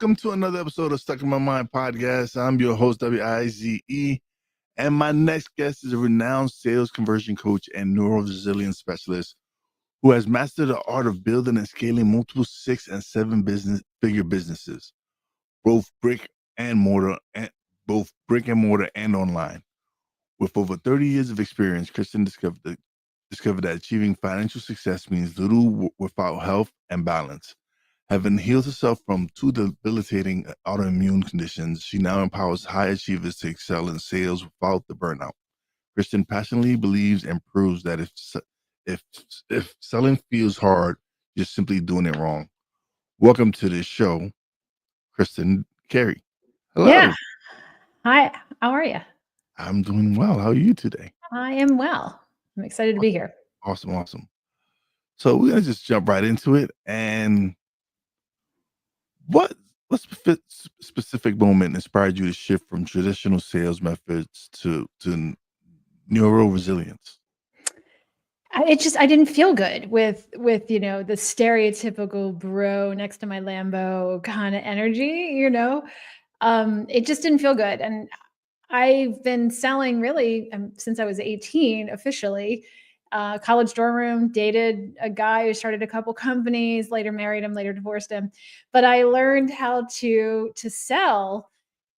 welcome to another episode of Stuck in My Mind podcast. I'm your host, WIZE, and my next guest is a renowned sales conversion coach and neuro resilience specialist who has mastered the art of building and scaling multiple 6 and 7 figure businesses, both brick and mortar and online. With over 30 years of experience, Kristin discovered that achieving financial success means little without health and balance. Having healed herself from 2 debilitating autoimmune conditions, she now empowers high achievers to excel in sales without the burnout. Kristin passionately believes and proves that if selling feels hard, you're simply doing it wrong. Welcome to the show, Kristin Carey. Hello. Yeah. Hi. How are you? I'm doing well. How are you today? I am well. I'm excited to be here. Awesome. So we're gonna just jump right into it. And what specific moment inspired you to shift from traditional sales methods to neuro resilience? I didn't feel good with the stereotypical bro next to my Lambo kind of energy. It just didn't feel good, and I've been selling really since I was 18 officially. College dorm room, dated a guy who started a couple companies, later married him, later divorced him. But I learned how to sell,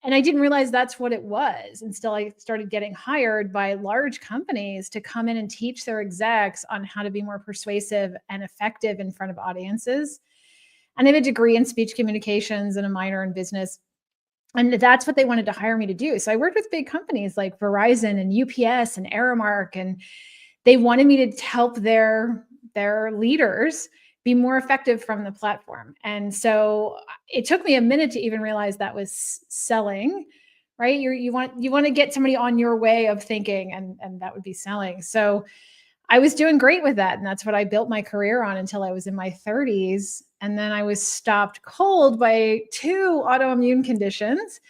and I didn't realize that's what it was until I started getting hired by large companies to come in and teach their execs on how to be more persuasive and effective in front of audiences. And I have a degree in speech communications and a minor in business. And that's what they wanted to hire me to do. So I worked with big companies like Verizon and UPS and Aramark, and they wanted me to help their leaders be more effective from the platform. And so it took me a minute to even realize that was selling, right? You want to get somebody on your way of thinking, and that would be selling. So I was doing great with that. And that's what I built my career on until I was in my 30s. And then I was stopped cold by 2 autoimmune conditions.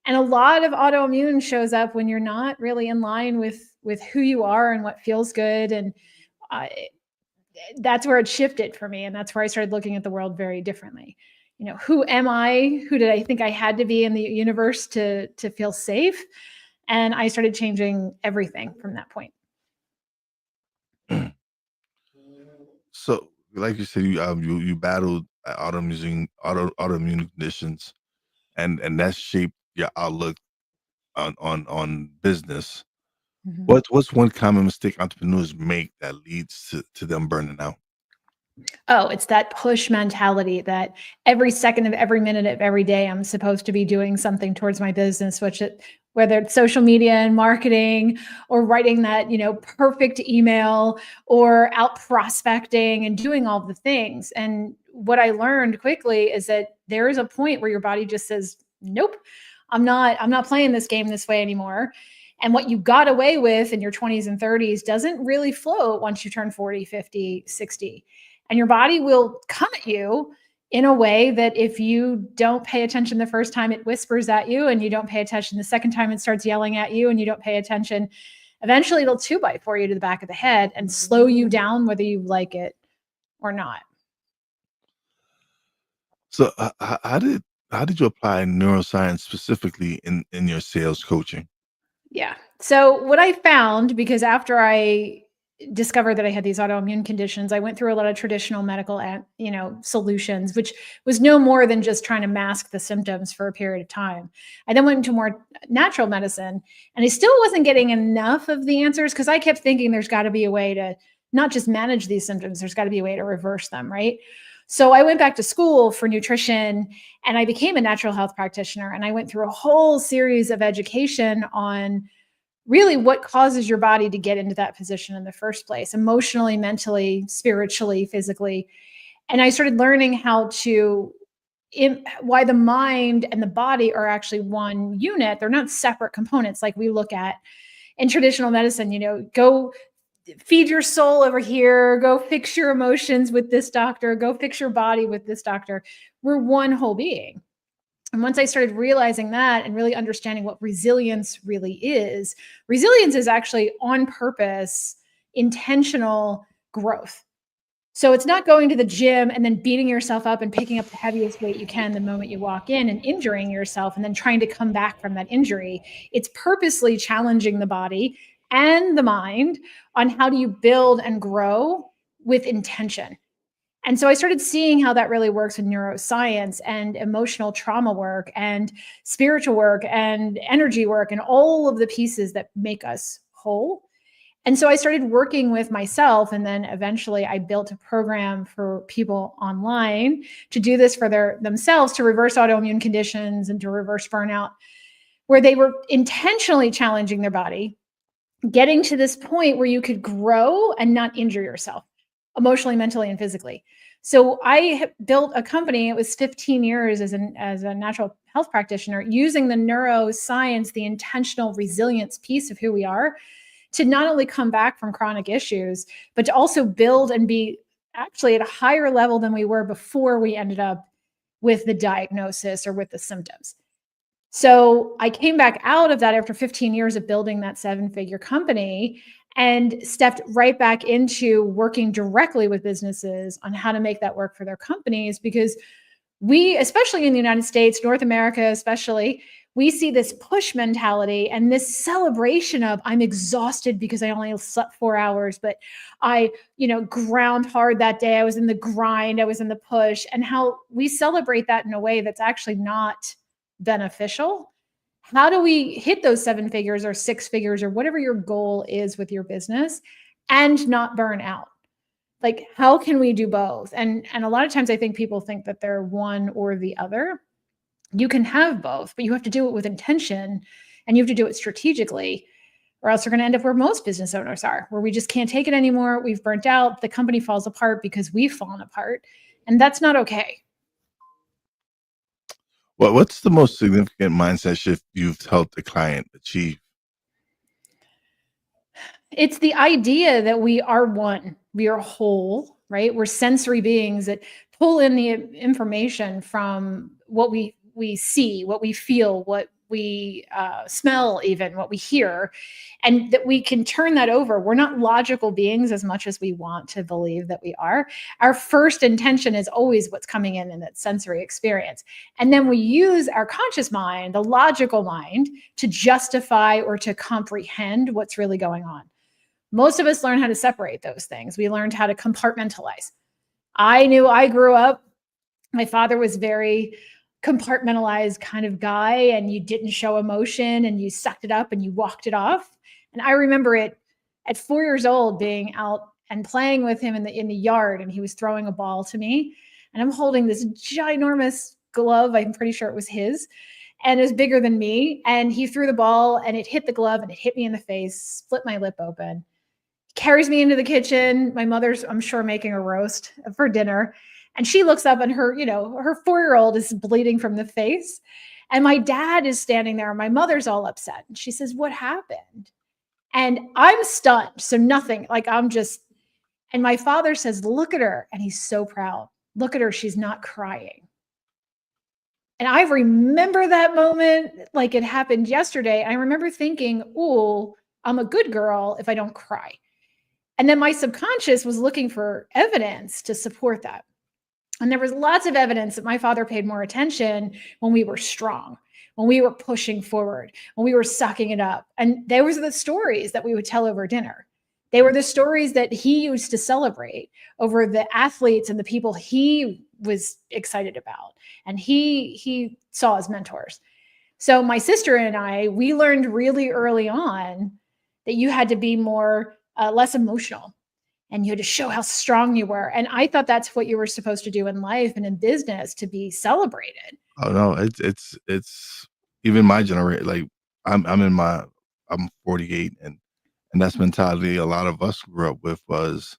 And a lot of autoimmune shows up when you're not really in line with who you are and what feels good. And that's where it shifted for me. And that's where I started looking at the world very differently. Who am I? Who did I think I had to be in the universe to feel safe? And I started changing everything from that point. So, like you said, you battled autoimmune conditions, and that shaped your outlook on business. Mm-hmm. What's one common mistake entrepreneurs make that leads to them burning out? Oh, it's that push mentality that every second of every minute of every day, I'm supposed to be doing something towards my business, whether it's social media and marketing or writing that, perfect email or out prospecting and doing all the things. And what I learned quickly is that there is a point where your body just says, nope, I'm not playing this game this way anymore. And what you got away with in your 20s and 30s doesn't really float once you turn 40, 50, 60. And your body will come at you in a way that if you don't pay attention the first time, it whispers at you, and you don't pay attention the second time, it starts yelling at you, and you don't pay attention. Eventually, it'll 2x4 you to the back of the head and slow you down, whether you like it or not. So, how did you apply neuroscience specifically in your sales coaching? Yeah. So what I found, because after I discovered that I had these autoimmune conditions, I went through a lot of traditional medical, solutions, which was no more than just trying to mask the symptoms for a period of time. I then went into more natural medicine, and I still wasn't getting enough of the answers because I kept thinking there's got to be a way to not just manage these symptoms, there's got to be a way to reverse them, right? So I went back to school for nutrition, and I became a natural health practitioner, and I went through a whole series of education on really what causes your body to get into that position in the first place, emotionally, mentally, spiritually, physically. And I started learning why the mind and the body are actually one unit. They're not separate components like we look at in traditional medicine. Go feed your soul over here, go fix your emotions with this doctor, go fix your body with this doctor. We're one whole being. And once I started realizing that and really understanding what resilience is actually on purpose, intentional growth. So it's not going to the gym and then beating yourself up and picking up the heaviest weight you can the moment you walk in and injuring yourself and then trying to come back from that injury. It's purposely challenging the body and the mind on how do you build and grow with intention. And so I started seeing how that really works with neuroscience and emotional trauma work and spiritual work and energy work and all of the pieces that make us whole. And so I started working with myself, and then eventually I built a program for people online to do this for themselves, to reverse autoimmune conditions and to reverse burnout, where they were intentionally challenging their body, getting to this point where you could grow and not injure yourself emotionally, mentally, and physically. So I built a company. It was 15 years as a natural health practitioner, using the neuroscience, the intentional resilience piece of who we are, to not only come back from chronic issues, but to also build and be actually at a higher level than we were before we ended up with the diagnosis or with the symptoms. So I came back out of that after 15 years of building that 7-figure company and stepped right back into working directly with businesses on how to make that work for their companies, because we, especially in the United States, North America especially, we see this push mentality and this celebration of, I'm exhausted because I only slept 4 hours, but I, ground hard that day. I was in the grind, I was in the push, and how we celebrate that in a way that's actually not beneficial. How do we hit those 7 figures or 6 figures or whatever your goal is with your business and not burn out? Like, how can we do both? And a lot of times I think people think that they're one or the other. You can have both, but you have to do it with intention and you have to do it strategically, or else you're going to end up where most business owners are, where we just can't take it anymore. We've burnt out. The company falls apart because we've fallen apart. And that's not okay. Well, what's the most significant mindset shift you've helped a client achieve? It's the idea that we are one, we are whole, right? We're sensory beings that pull in the information from what we see, what we feel, what we smell, even what we hear, and that we can turn that over. We're not logical beings as much as we want to believe that we are. Our first intention is always what's coming in that sensory experience. And then we use our conscious mind, the logical mind, to justify or to comprehend what's really going on. Most of us learn how to separate those things. We learned how to compartmentalize. I grew up, my father was very compartmentalized kind of guy, and you didn't show emotion and you sucked it up and you walked it off. And I remember it at 4 years old, being out and playing with him in the yard, and he was throwing a ball to me, and I'm holding this ginormous glove. I'm pretty sure it was his, and it was bigger than me. And he threw the ball and it hit the glove and it hit me in the face, split my lip open. Carries me into the kitchen. My mother's, I'm sure, making a roast for dinner. And she looks up and her 4-year-old is bleeding from the face. And my dad is standing there and my mother's all upset. And she says, "What happened?" And I'm stunned. So nothing, and my father says, "Look at her." And he's so proud. "Look at her. She's not crying." And I remember that moment like it happened yesterday. I remember thinking, "Oh, I'm a good girl if I don't cry." And then my subconscious was looking for evidence to support that. And there was lots of evidence that my father paid more attention when we were strong, when we were pushing forward, when we were sucking it up. And they were the stories that we would tell over dinner. They were the stories that he used to celebrate over the athletes and the people he was excited about and he saw as mentors. So my sister and I, we learned really early on that you had to be less emotional, and you had to show how strong you were. And I thought that's what you were supposed to do in life and in business, to be celebrated. Oh no, it's even my generation. Like I'm 48, and that's mentality a lot of us grew up with, was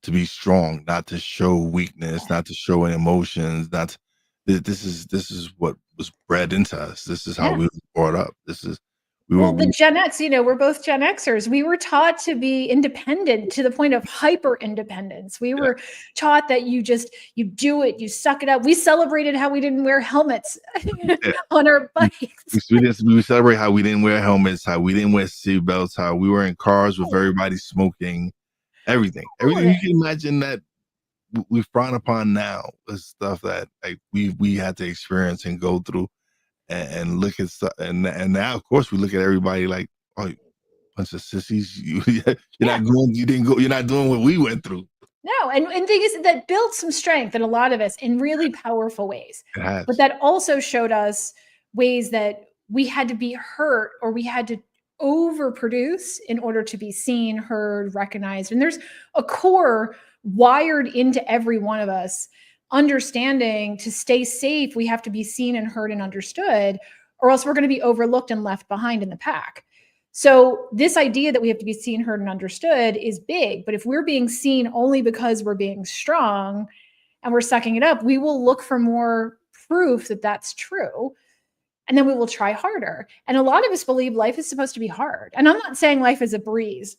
to be strong, not to show weakness, not to show any emotions. This is what was bred into us. This is how Yeah. we were brought up. The Gen X, we're both Gen Xers. We were taught to be independent to the point of hyper independence. We were taught that you do it, you suck it up. We celebrated how we didn't wear helmets on our bikes. We celebrate how we didn't wear helmets, how we didn't wear seatbelts, how we were in cars with everybody smoking, everything. You can imagine that we frown upon now is stuff that like we had to experience and go through and look at stuff, and now of course we look at everybody like, oh, bunch of sissies. Yeah. You're not doing what we went through. No, and thing is that built some strength in a lot of us in really powerful ways. It has. But that also showed us ways that we had to be hurt or we had to overproduce in order to be seen, heard, recognized. And there's a core wired into every one of us understanding to stay safe, we have to be seen and heard and understood, or else we're going to be overlooked and left behind in the pack. So this idea that we have to be seen, heard, and understood is big. But if we're being seen only because we're being strong and we're sucking it up, we will look for more proof that that's true. And then we will try harder. And a lot of us believe life is supposed to be hard. And I'm not saying life is a breeze.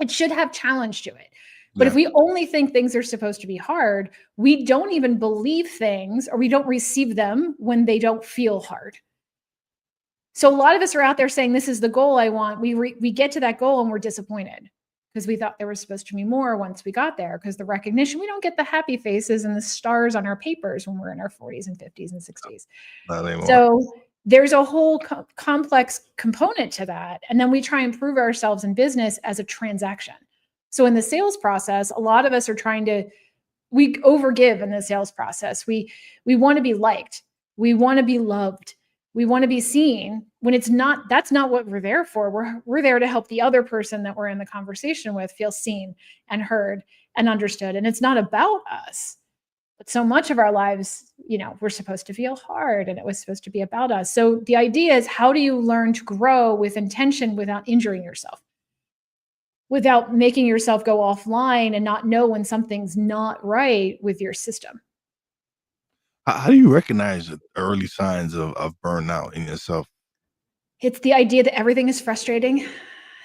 It should have challenge to it. But if we only think things are supposed to be hard, we don't even believe things or we don't receive them when they don't feel hard. So a lot of us are out there saying, this is the goal I want. We get to that goal and we're disappointed because we thought there was supposed to be more once we got there, because the recognition, we don't get the happy faces and the stars on our papers when we're in our 40s and 50s and 60s. Not anymore. So there's a whole complex component to that. And then we try and prove ourselves in business as a transaction. So in the sales process, a lot of us are we overgive in the sales process. We want to be liked. We want to be loved. We want to be seen when that's not what we're there for. We're there to help the other person that we're in the conversation with feel seen and heard and understood. And it's not about us. But so much of our lives, we're supposed to feel hard and it was supposed to be about us. So the idea is, how do you learn to grow with intention without injuring yourself? Without making yourself go offline and not know when something's not right with your system. How do you recognize the early signs of burnout in yourself? It's the idea that everything is frustrating.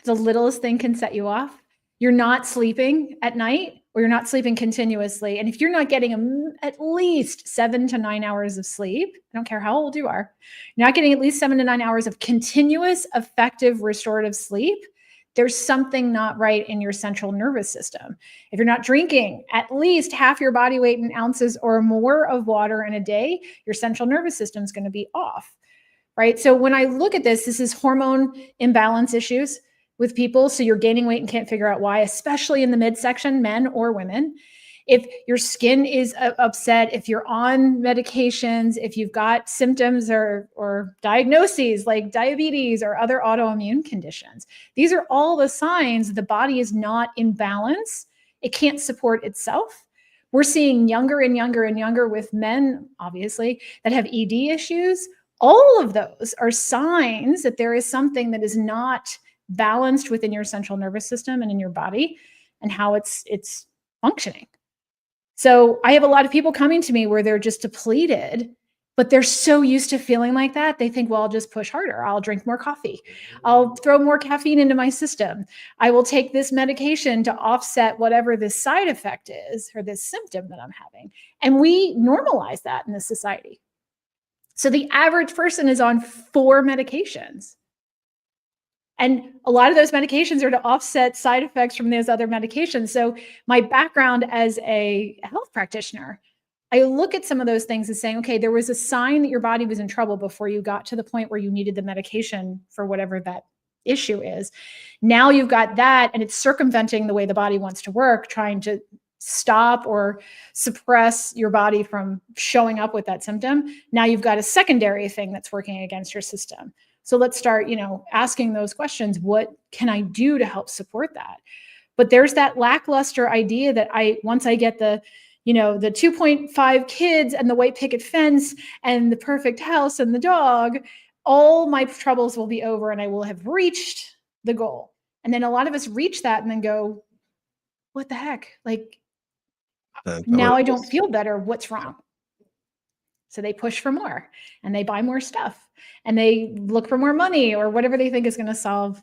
The littlest thing can set you off. You're not sleeping at night, or you're not sleeping continuously. And if you're not getting at least 7 to 9 hours of sleep, I don't care how old you are, you're not getting at least 7 to 9 hours of continuous, effective, restorative sleep, there's something not right in your central nervous system. If you're not drinking at least half your body weight in ounces or more of water in a day, your central nervous system is going to be off, right? So when I look at this is hormone imbalance issues with people. So you're gaining weight and can't figure out why, especially in the midsection, men or women. If your skin is upset, if you're on medications, if you've got symptoms or diagnoses like diabetes or other autoimmune conditions, these are all the signs the body is not in balance. It can't support itself. We're seeing younger and younger and younger with men, obviously, that have ED issues. All of those are signs that there is something that is not balanced within your central nervous system and in your body and how it's functioning. So I have a lot of people coming to me where they're just depleted, but they're so used to feeling like that. They think, well, I'll just push harder. I'll drink more coffee. I'll throw more caffeine into my system. I will take this medication to offset whatever this side effect is or this symptom that I'm having. And we normalize that in this society. So the average person is on 4 medications. And a lot of those medications are to offset side effects from those other medications. So my background as a health practitioner, I look at some of those things as saying, okay, there was a sign that your body was in trouble before you got to the point where you needed the medication for whatever that issue is. Now you've got that, and it's circumventing the way the body wants to work, trying to stop or suppress your body from showing up with that symptom. Now you've got a secondary thing that's working against your system. So let's start, asking those questions. What can I do to help support that? But there's that lackluster idea that once I get the 2.5 kids and the white picket fence and the perfect house and the dog, all my troubles will be over and I will have reached the goal. And then a lot of us reach that and then go, what the heck? Like, now I don't feel better. What's wrong? So they push for more and they buy more stuff and they look for more money or whatever they think is going to solve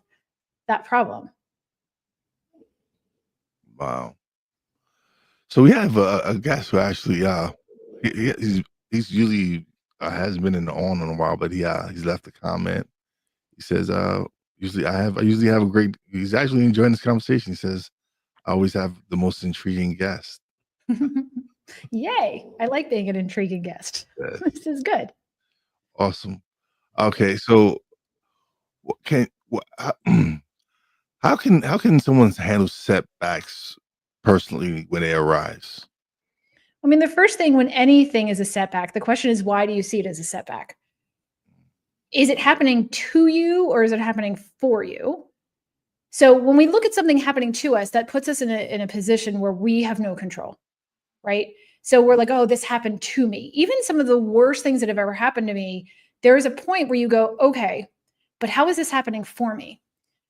that problem. Wow. So we have a guest who actually he's usually has been on a while, but he's left a comment. He says, usually I usually have a great, he's actually enjoying this conversation. He says, I always have the most intriguing guests. Yay! I like being an intriguing guest. Yes. This is good. Awesome. Okay, so what can what how can someone handle setbacks personally when they arise? I mean, the first thing when anything is a setback, the question is, why do you see it as a setback? Is it happening to you or is it happening for you? So when we look at something happening to us, that puts us in a position where we have no control, right? So we're like, oh, this happened to me. Even some of the worst things that have ever happened to me, there is a point where you go, okay, but how is this happening for me?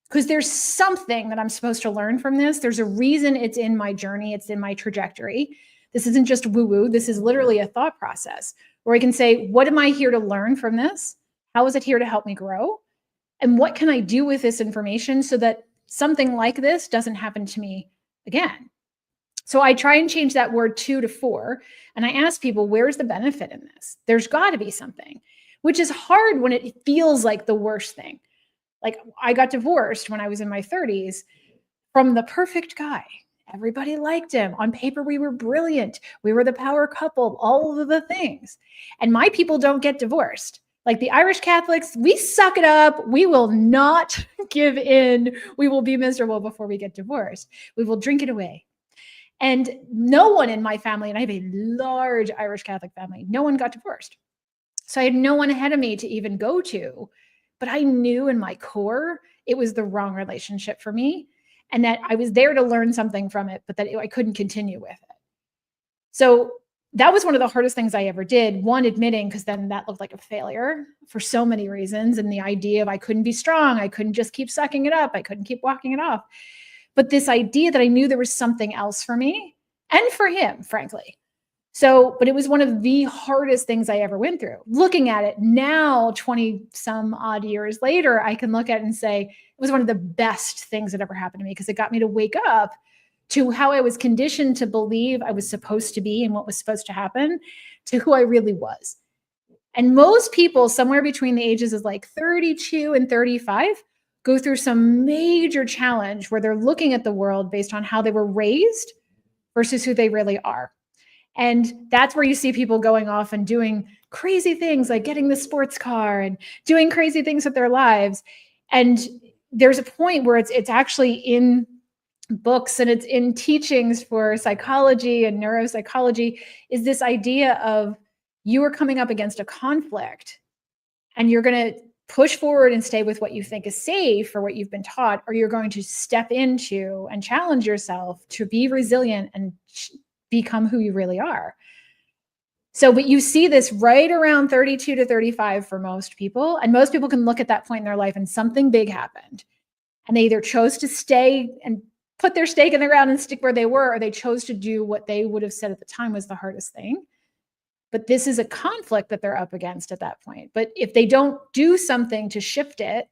Because there's something that I'm supposed to learn from this. There's a reason it's in my journey, it's in my trajectory. This isn't just woo woo. This is literally a thought process where I can say, what am I here to learn from this? How is it here to help me grow? And what can I do with this information so that something like this doesn't happen to me again? So I try and change that word to for. And I ask people, where's the benefit in this? There's got to be something, which is hard when it feels like the worst thing. Like I got divorced when I was in my 30s from the perfect guy. Everybody liked him. On paper, we were brilliant. We were the power couple, all of the things. And my people don't get divorced. Like the Irish Catholics, we suck it up. We will not give in. We will be miserable before we get divorced. We will drink it away. And no one in my family, and I have a large Irish Catholic family, no one got divorced. So I had no one ahead of me to even go to. But I knew in my core it was the wrong relationship for me and that I was there to learn something from it, but that I couldn't continue with it. So that was one of the hardest things I ever did. One, admitting, because then that looked like a failure for so many reasons. And the idea of I couldn't be strong, I couldn't just keep sucking it up, I couldn't keep walking it off. But this idea that I knew there was something else for me and for him, frankly. So, but it was one of the hardest things I ever went through. Looking at it now, 20 some odd years later, I can look at it and say it was one of the best things that ever happened to me because it got me to wake up to how I was conditioned to believe I was supposed to be and what was supposed to happen to who I really was. And most people, somewhere between the ages of like 32 and 35, go through some major challenge where they're looking at the world based on how they were raised versus who they really are. And that's where you see people going off and doing crazy things like getting the sports car and doing crazy things with their lives. And there's a point where it's actually in books and it's in teachings for psychology and neuropsychology is this idea of you are coming up against a conflict and you're going to push forward and stay with what you think is safe or what you've been taught, or you're going to step into and challenge yourself to be resilient and become who you really are. So, but you see this right around 32 to 35 for most people. And most people can look at that point in their life and something big happened. And they either chose to stay and put their stake in the ground and stick where they were, or they chose to do what they would have said at the time was the hardest thing. But this is a conflict that they're up against at that point. But if they don't do something to shift it,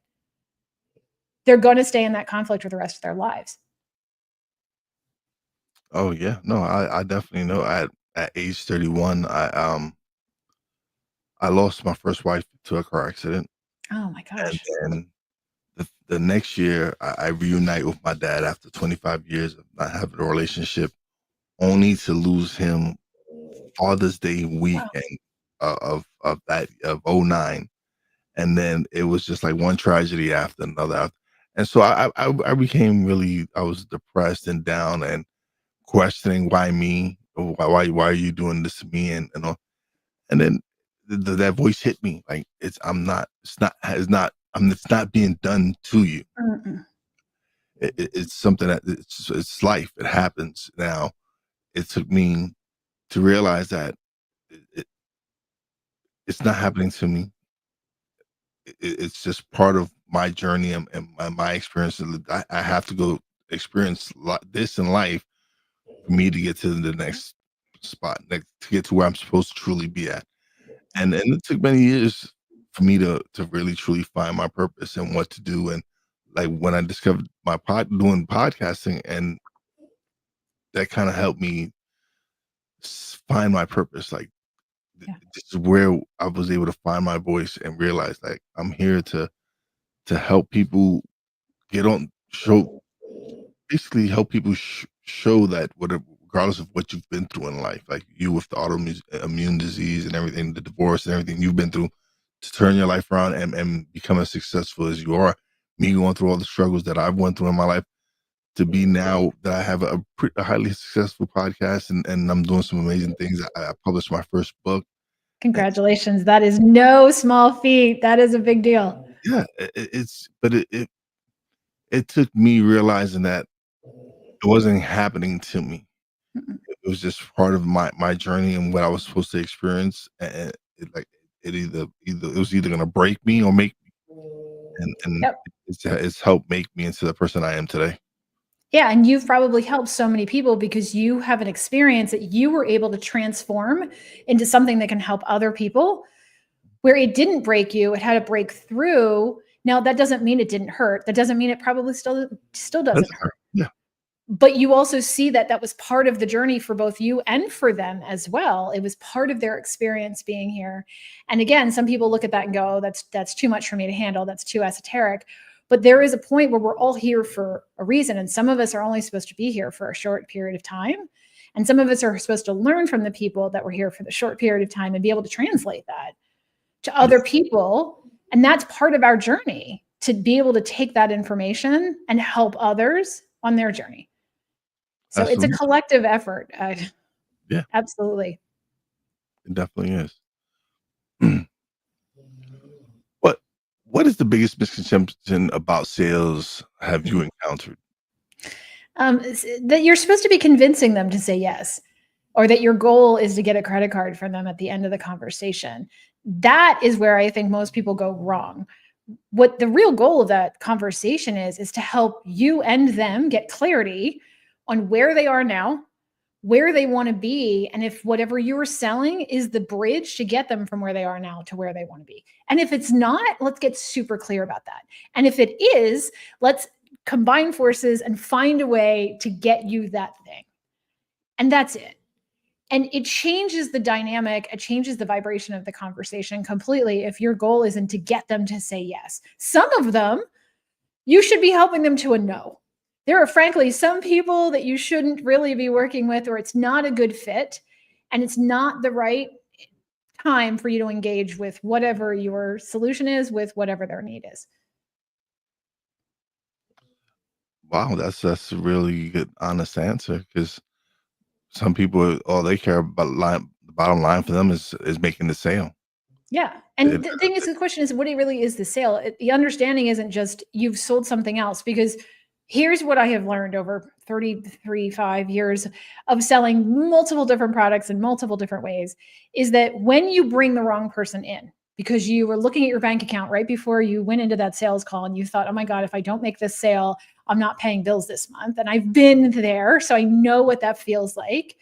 they're going to stay in that conflict for the rest of their lives. Oh yeah, no, I definitely know. At age 31, I lost my first wife to a car accident, Oh my and gosh. then the next year I reunite with my dad after 25 years of not having a relationship, only to lose him Father's Day Wow. weekend of that of '09, and then it was just like one tragedy after another, and so I became really I was depressed and down and questioning why me, why are you doing this to me, and all, and then that voice hit me like it's not being done to you. Mm-mm. It's something that it's life. It happens now. It took me to realize that it, it's not happening to me. It's just part of my journey and my experience. I have to go experience this in life for me to get to the next spot, to get to where I'm supposed to truly be at. And it took many years for me to really truly find my purpose and what to do. And like when I discovered my doing podcasting, and that kind of helped me find my purpose. Like Yeah. this is where I was able to find my voice and realize like I'm here to help people get on show basically help people show that whatever regardless of what you've been through in life, like you with the autoimmune disease and everything, the divorce and everything you've been through, to turn your life around and become as successful as you are. Me going through all the struggles that I've went through in my life, to be now that I have a highly successful podcast and I'm doing some amazing things. I published my first book. Congratulations. That is no small feat. That is a big deal. Yeah, it took me realizing that it wasn't happening to me. Mm-mm. It was just part of my journey and what I was supposed to experience. And it was either gonna break me or make me. And Yep. it's helped make me into the person I am today. Yeah, and you've probably helped so many people because you have an experience that you were able to transform into something that can help other people, where it didn't break you, it had a breakthrough. Now, that doesn't mean it didn't hurt. That doesn't mean it probably still That's doesn't hurt. her. Yeah. But you also see that that was part of the journey for both you and for them as well. It was part of their experience being here. And again, some people look at that and go, that's too much for me to handle. That's too esoteric. But there is a point where we're all here for a reason. And some of us are only supposed to be here for a short period of time. And some of us are supposed to learn from the people that were here for the short period of time and be able to translate that to other people. And that's part of our journey, to be able to take that information and help others on their journey. So it's a Absolutely. collective effort. Yeah. Absolutely. It definitely is. What what is the biggest misconception about sales have you encountered? That you're supposed to be convincing them to say yes, or that your goal is to get a credit card from them at the end of the conversation. That is where I think most people go wrong. What the real goal of that conversation is to help you and them get clarity on where they are now, where they want to be, and if whatever you're selling is the bridge to get them from where they are now to where they want to be. And if it's not, let's get super clear about that. And if it is, let's combine forces and find a way to get you that thing. And that's it. And it changes the dynamic, it changes the vibration of the conversation completely if your goal isn't to get them to say yes. Some of them, you should be helping them to a no. There are frankly some people that you shouldn't really be working with, or it's not a good fit, and it's not the right time for you to engage with whatever your solution is, with whatever their need is. Wow, that's a really good, honest answer. Because some people, all they care about the bottom line for them is making the sale. Yeah. It And the thing is, the question is, what it really is the sale. The understanding isn't just you've sold something else, because here's what I have learned over 5 years of selling multiple different products in multiple different ways, is that when you bring the wrong person in, because you were looking at your bank account right before you went into that sales call and you thought, oh my God, if I don't make this sale, I'm not paying bills this month. And I've been there, so I know what that feels like.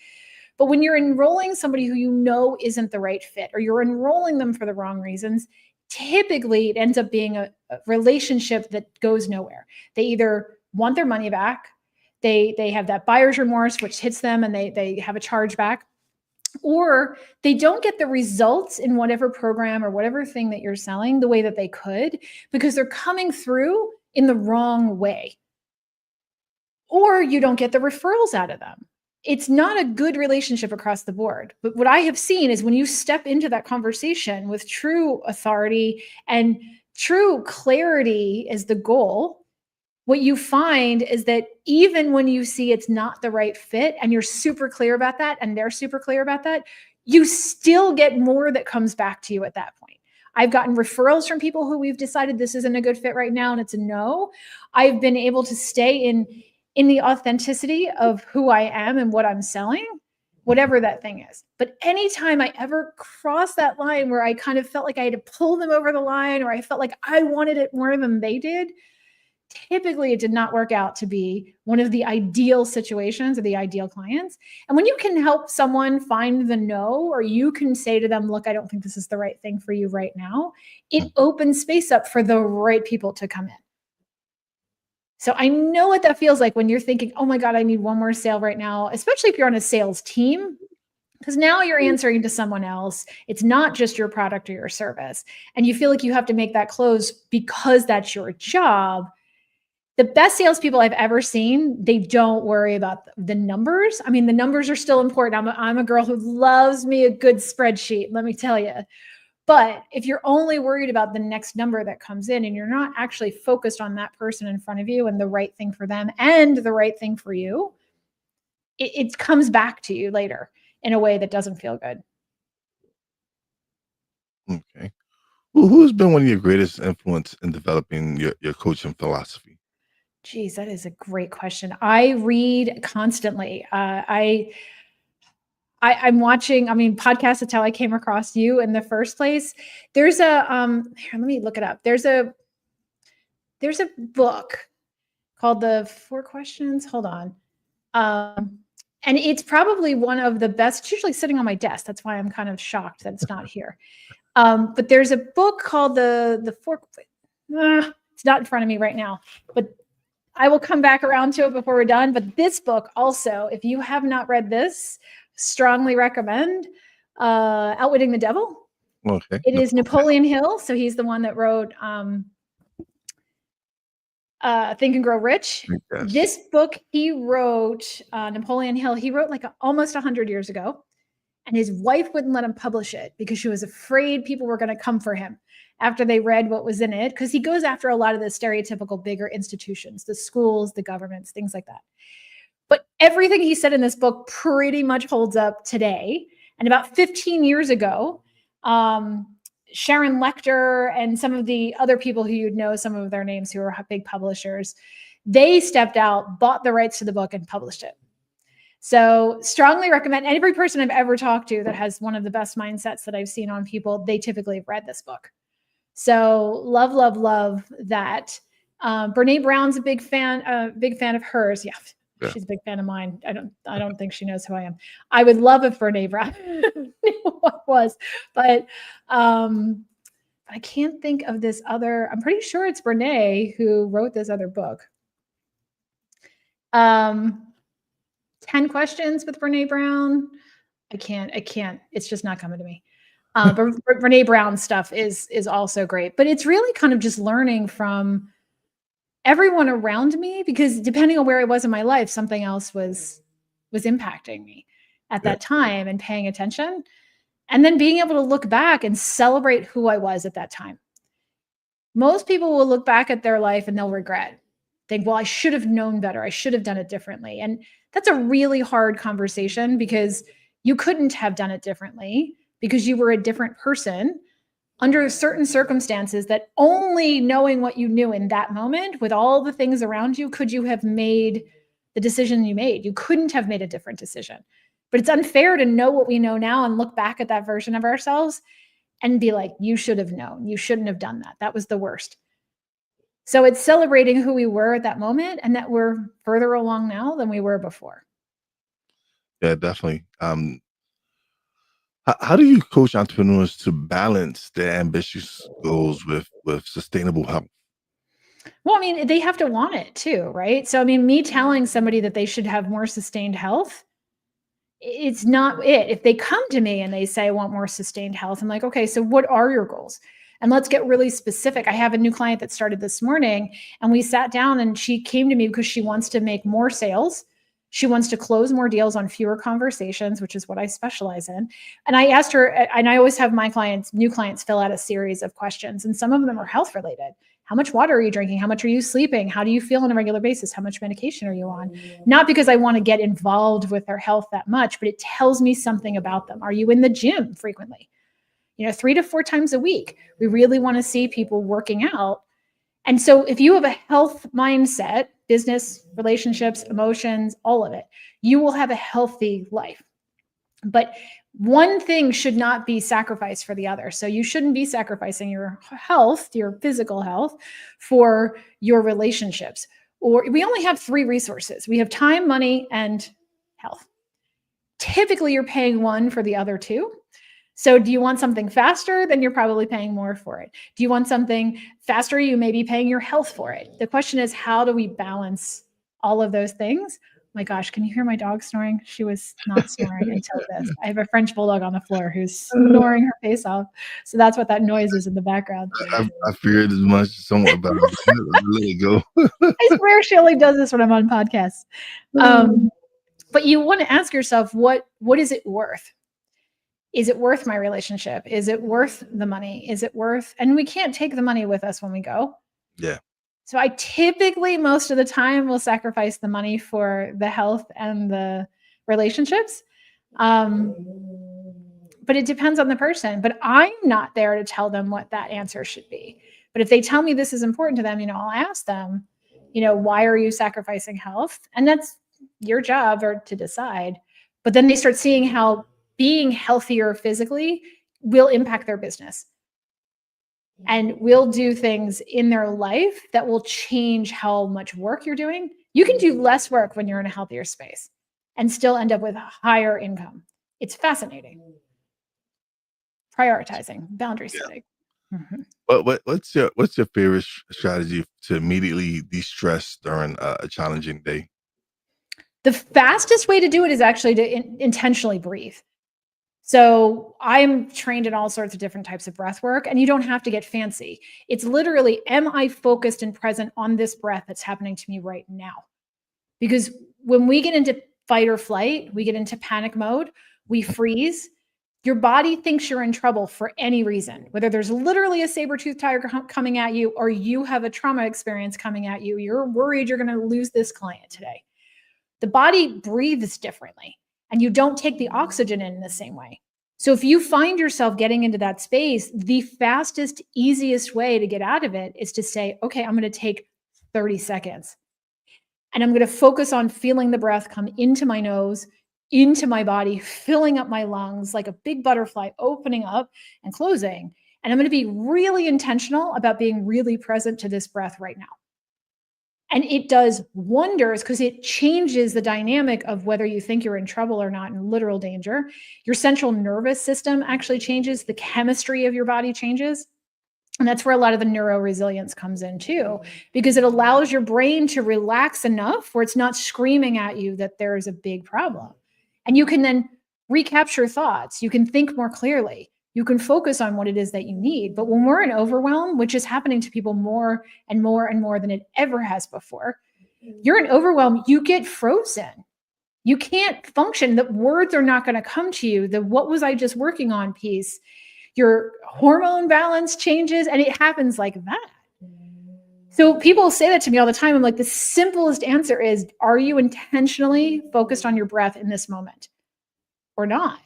But when you're enrolling somebody who you know isn't the right fit, or you're enrolling them for the wrong reasons, typically it ends up being a relationship that goes nowhere. They either want their money back, they have that buyer's remorse, which hits them and they have a chargeback, or they don't get the results in whatever program or whatever thing that you're selling the way that they could, because they're coming through in the wrong way. Or you don't get the referrals out of them. It's not a good relationship across the board. But what I have seen is when you step into that conversation with true authority and true clarity as the goal, what you find is that even when you see it's not the right fit and you're super clear about that and they're super clear about that, you still get more that comes back to you at that point. I've gotten referrals from people who we've decided this isn't a good fit right now and it's a no. I've been able to stay in the authenticity of who I am and what I'm selling, whatever that thing is. But anytime I ever cross that line where I kind of felt like I had to pull them over the line, or I felt like I wanted it more than they did, typically it did not work out to be one of the ideal situations or the ideal clients. And when you can help someone find the no, or you can say to them, look, I don't think this is the right thing for you right now, it opens space up for the right people to come in. So I know what that feels like when you're thinking, oh my God, I need one more sale right now, especially if you're on a sales team, because now you're answering to someone else. It's not just your product or your service. And you feel like you have to make that close because that's your job. The best salespeople I've ever seen, they don't worry about the numbers. I mean, the numbers are still important. I'm a girl who loves me a good spreadsheet, let me tell you. But if you're only worried about the next number that comes in and you're not actually focused on that person in front of you and the right thing for them and the right thing for you, it comes back to you later in a way that doesn't feel good. Okay. Well, who's been one of your greatest influence in developing your coaching philosophy? Geez, that is a great question. I read constantly. I'm watching, I mean, podcasts, that's how I came across you in the first place. There's a here, let me look it up. There's a book called The Four Questions. Hold on. And it's probably one of the best. It's usually sitting on my desk. That's why I'm kind of shocked that it's not here. But there's a book called the Four. It's not in front of me right now, but I will come back around to it before we're done. But this book also, if you have not read this, strongly recommend Outwitting the Devil. Okay. It is Napoleon Hill. So he's the one that wrote Think and Grow Rich. Yes. This book he wrote, Napoleon Hill, he wrote like almost 100 years ago. And his wife wouldn't let him publish it because she was afraid people were going to come for him after they read what was in it. Because he goes after a lot of the stereotypical bigger institutions, the schools, the governments, things like that. But everything he said in this book pretty much holds up today. And about 15 years ago, Sharon Lecter and some of the other people who you'd know, some of their names who are big publishers, they stepped out, bought the rights to the book and published it. So strongly recommend. Every person I've ever talked to that has one of the best mindsets that I've seen on people, they typically have read this book. So love, love, love that. Brene Brown's a big fan of hers. Yeah. She's a big fan of mine. I don't think she knows who I am. I would love if Brene Brown knew who I was, but I can't think of this other. I'm pretty sure it's Brene who wrote this other book. 10 Questions with Brene Brown. I can't. It's just not coming to me. But Brene Brown's stuff is also great. But it's really kind of just learning from everyone around me, because depending on where I was in my life, something else was impacting me at that time, and paying attention. And then being able to look back and celebrate who I was at that time. Most people will look back at their life and they'll regret. Think, well, I should have known better. I should have done it differently. And that's a really hard conversation, because you couldn't have done it differently because you were a different person under certain circumstances that only knowing what you knew in that moment with all the things around you, could you have made the decision you made. You couldn't have made a different decision. But it's unfair to know what we know now and look back at that version of ourselves and be like, you should have known. You shouldn't have done that. That was the worst. So it's celebrating who we were at that moment and that we're further along now than we were before. Yeah, definitely. How do you coach entrepreneurs to balance their ambitious goals with sustainable health? Well, I mean, they have to want it too, right? So, I mean, me telling somebody that they should have more sustained health, it's not it. If they come to me and they say, I want more sustained health, I'm like, okay, so what are your goals? And let's get really specific. I have a new client that started this morning, and we sat down, and she came to me because she wants to make more sales. She wants to close more deals on fewer conversations, which is what I specialize in. And I asked her, and I always have my new clients fill out a series of questions, and some of them are health related. How much water are you drinking? How much are you sleeping? How do you feel on a regular basis? How much medication are you on? Not because I want to get involved with their health that much, but it tells me something about them. Are you in the gym frequently? 3 to 4 times a week. We really want to see people working out. And so if you have a health mindset, business, relationships, emotions, all of it, you will have a healthy life. But one thing should not be sacrificed for the other. So you shouldn't be sacrificing your health, your physical health, for your relationships. Or we only have 3 resources. We have time, money, and health. Typically, you're paying one for the other 2. So do you want something faster? Then you're probably paying more for it. Do you want something faster? You may be paying your health for it. The question is, how do we balance all of those things My gosh, can you hear my dog snoring? She was not snoring until this. I have a French bulldog on the floor who's snoring her face off. So that's what that noise is in the background. I feared as much somewhat, but I let it go. I swear she only does this when I'm on podcasts. But you want to ask yourself, what is it worth? Is it worth my relationship? Is it worth the money? Is it worth, and we can't take the money with us when we go. Yeah. So I typically, most of the time, will sacrifice the money for the health and the relationships. But it depends on the person. But I'm not there to tell them what that answer should be. But if they tell me this is important to them, I'll ask them, why are you sacrificing health? And that's your job to decide. But then they start seeing how being healthier physically will impact their business. And will do things in their life that will change how much work you're doing. You can do less work when you're in a healthier space and still end up with a higher income. It's fascinating. Prioritizing, boundary setting. What's your favorite strategy to immediately de-stress during a challenging day? The fastest way to do it is actually to intentionally breathe. So I'm trained in all sorts of different types of breath work, and you don't have to get fancy. It's literally, am I focused and present on this breath that's happening to me right now? Because when we get into fight or flight, we get into panic mode, we freeze. Your body thinks you're in trouble for any reason, whether there's literally a saber-toothed tiger coming at you or you have a trauma experience coming at you. You're worried you're going to lose this client today. The body breathes differently. And you don't take the oxygen in the same way. So if you find yourself getting into that space, the fastest, easiest way to get out of it is to say, okay, I'm going to take 30 seconds. And I'm going to focus on feeling the breath come into my nose, into my body, filling up my lungs like a big butterfly, opening up and closing. And I'm going to be really intentional about being really present to this breath right now. And it does wonders because it changes the dynamic of whether you think you're in trouble or not, in literal danger. Your central nervous system actually changes. The chemistry of your body changes. And that's where a lot of the neuro resilience comes in too, because it allows your brain to relax enough where it's not screaming at you that there is a big problem. And you can then recapture thoughts. You can think more clearly. You can focus on what it is that you need. But when we're in overwhelm, which is happening to people more and more and more than it ever has before, you're in overwhelm, you get frozen. You can't function. The words are not going to come to you. The what was I just working on piece, your hormone balance changes, and it happens like that. So people say that to me all the time. I'm like, the simplest answer is, are you intentionally focused on your breath in this moment or not?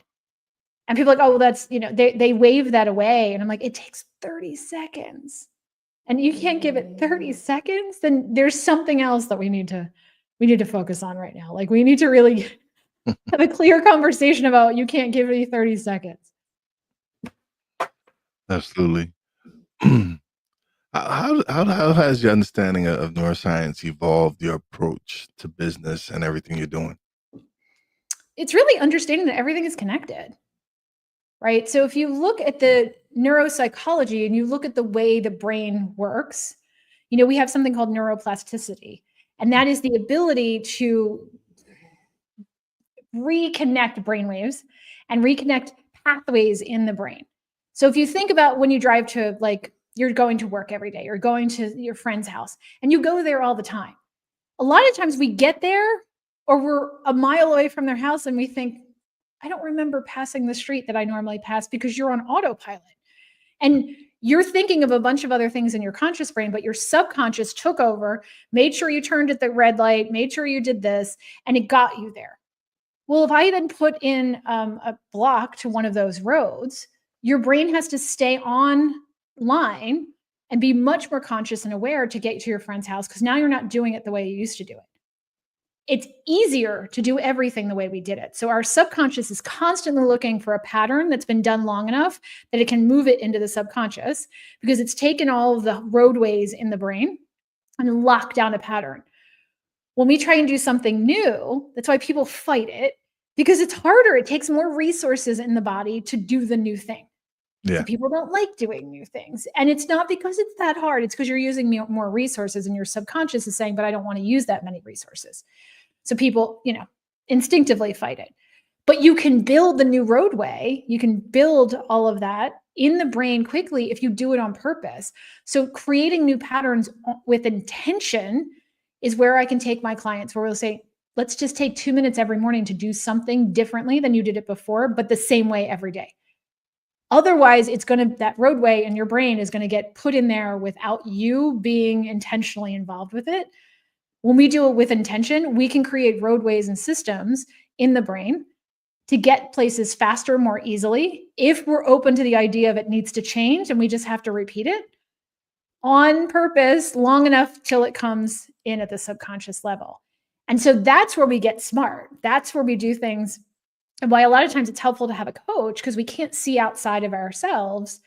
And people are like, oh, well, that's, they wave that away. And I'm like, it takes 30 seconds. And you can't give it 30 seconds, then there's something else that we need to focus on right now. Like, we need to really have a clear conversation about, you can't give me 30 seconds. Absolutely. How has your understanding of neuroscience evolved your approach to business and everything you're doing? It's really understanding that everything is connected, right? So if you look at the neuropsychology and you look at the way the brain works, we have something called neuroplasticity, and that is the ability to reconnect brainwaves and reconnect pathways in the brain. So if you think about when you drive to, you're going to work every day, you're going to your friend's house, and you go there all the time. A lot of times we get there or we're a mile away from their house and we think, I don't remember passing the street that I normally pass, because you're on autopilot. And you're thinking of a bunch of other things in your conscious brain, but your subconscious took over, made sure you turned at the red light, made sure you did this, and it got you there. Well, if I then put in a block to one of those roads, your brain has to stay online and be much more conscious and aware to get to your friend's house, because now you're not doing it the way you used to do it. It's easier to do everything the way we did it. So our subconscious is constantly looking for a pattern that's been done long enough that it can move it into the subconscious, because it's taken all of the roadways in the brain and locked down a pattern. When we try and do something new, that's why people fight it, because it's harder. It takes more resources in the body to do the new thing. Yeah. So people don't like doing new things. And it's not because it's that hard. It's because you're using more resources, and your subconscious is saying, but I don't want to use that many resources. So people, instinctively fight it. But you can build the new roadway. You can build all of that in the brain quickly if you do it on purpose. So creating new patterns with intention is where I can take my clients, where we'll say, let's just take 2 minutes every morning to do something differently than you did it before, but the same way every day. Otherwise, that roadway in your brain is going to get put in there without you being intentionally involved with it. When we do it with intention, we can create roadways and systems in the brain to get places faster, more easily, if we're open to the idea of it needs to change and we just have to repeat it on purpose long enough till it comes in at the subconscious level. And so that's where we get smart. That's where we do things. And why a lot of times it's helpful to have a coach, because we can't see outside of ourselves,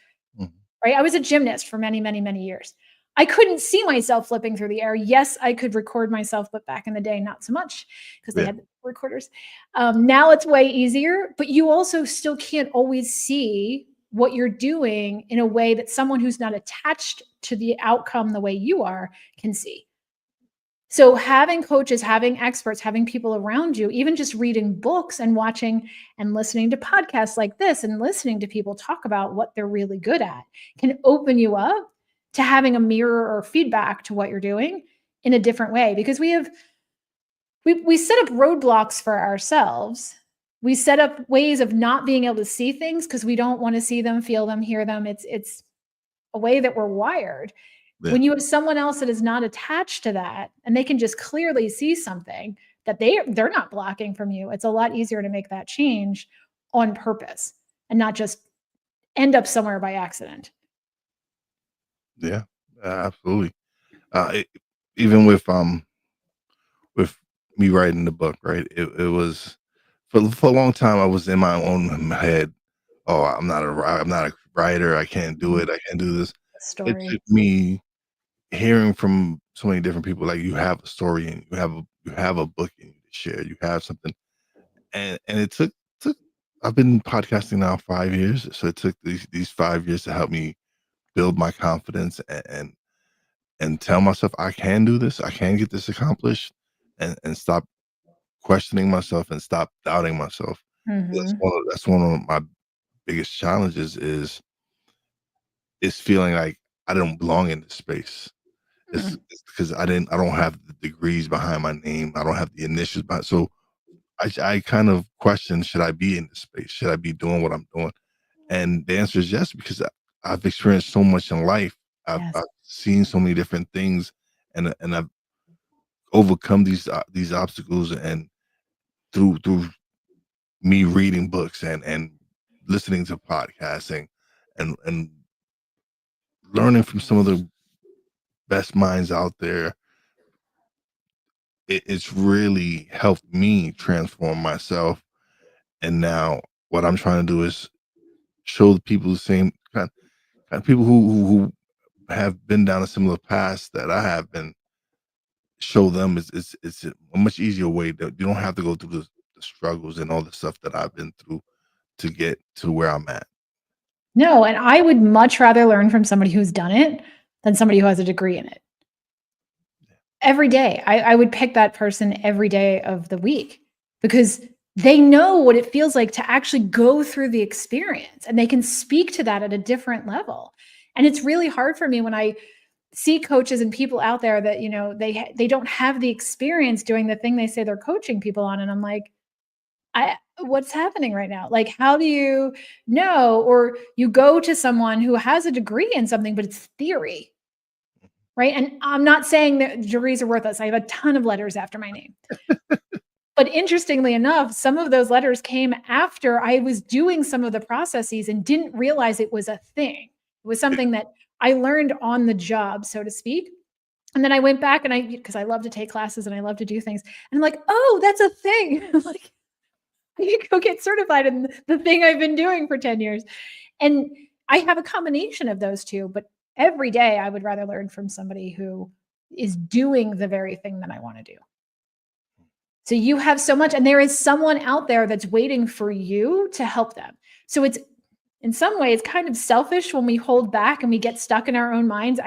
right? I was a gymnast for many, many, many years. I couldn't see myself flipping through the air. Yes, I could record myself, but back in the day, not so much, because they had recorders. Now it's way easier, but you also still can't always see what you're doing in a way that someone who's not attached to the outcome the way you are can see. So having coaches, having experts, having people around you, even just reading books and watching and listening to podcasts like this and listening to people talk about what they're really good at can open you up to having a mirror or feedback to what you're doing in a different way. Because we set up roadblocks for ourselves. We set up ways of not being able to see things because we don't want to see them, feel them, hear them. It's a way that we're wired. Yeah. When you have someone else that is not attached to that and they can just clearly see something that they're not blocking from you, it's a lot easier to make that change on purpose and not just end up somewhere by accident. Yeah, absolutely. Even with me writing the book, right? It was for a long time I was in my own head. Oh, I'm not a writer. I can't do it. I can't do this. It took me hearing from so many different people, like, you have a story and you have a book in you to share. You have something, and it took. I've been podcasting now 5 years, so it took these 5 years to help me build my confidence and tell myself I can do this. I can get this accomplished, and stop questioning myself and stop doubting myself. That's one of my biggest challenges is feeling like I don't belong in this space. It's because I don't have the degrees behind my name. I don't have the initials behind. So I kind of question, should I be in this space? Should I be doing what I'm doing? And the answer is yes, because I've experienced so much in life. I've seen so many different things, and I've overcome these obstacles, and through me reading books and listening to podcasting and learning from some of the best minds out there, it's really helped me transform myself. And now what I'm trying to do is show the people the same kind of people who have been down a similar path that I have been. Show them it's a much easier way. That you don't have to go through the struggles and all the stuff that I've been through to get to where I'm at. No, and I would much rather learn from somebody who's done it than somebody who has a degree in it. Every day, I would pick that person every day of the week, because they know what it feels like to actually go through the experience, and they can speak to that at a different level. And it's really hard for me when I see coaches and people out there that, they don't have the experience doing the thing they say they're coaching people on. And I'm like, what's happening right now? Like, how do you know? Or you go to someone who has a degree in something, but it's theory, right? And I'm not saying that degrees are worthless. I have a ton of letters after my name. But interestingly enough, some of those letters came after I was doing some of the processes and didn't realize it was a thing. It was something that I learned on the job, so to speak. And then I went back and because I love to take classes and I love to do things. And I'm like, oh, that's a thing. Like, I can go get certified in the thing I've been doing for 10 years. And I have a combination of those two, but every day I would rather learn from somebody who is doing the very thing that I want to do. So you have so much, and there is someone out there that's waiting for you to help them. So it's, in some ways, kind of selfish when we hold back and we get stuck in our own minds.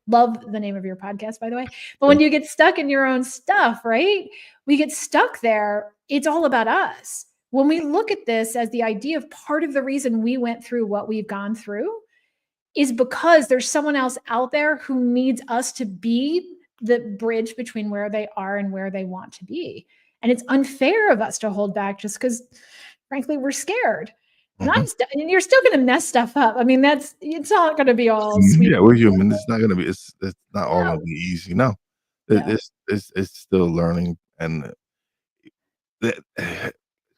Love the name of your podcast, by the way. But when you get stuck in your own stuff, right? We get stuck there. It's all about us. When we look at this as the idea of part of the reason we went through what we've gone through is because there's someone else out there who needs us to be the bridge between where they are and where they want to be. And it's unfair of us to hold back just because, frankly, we're scared. And and you're still going to mess stuff up. I mean, it's not going to be all sweet. Yeah, we're human. It's not gonna be. It's not all gonna No. be easy. No, No. it's still learning, and that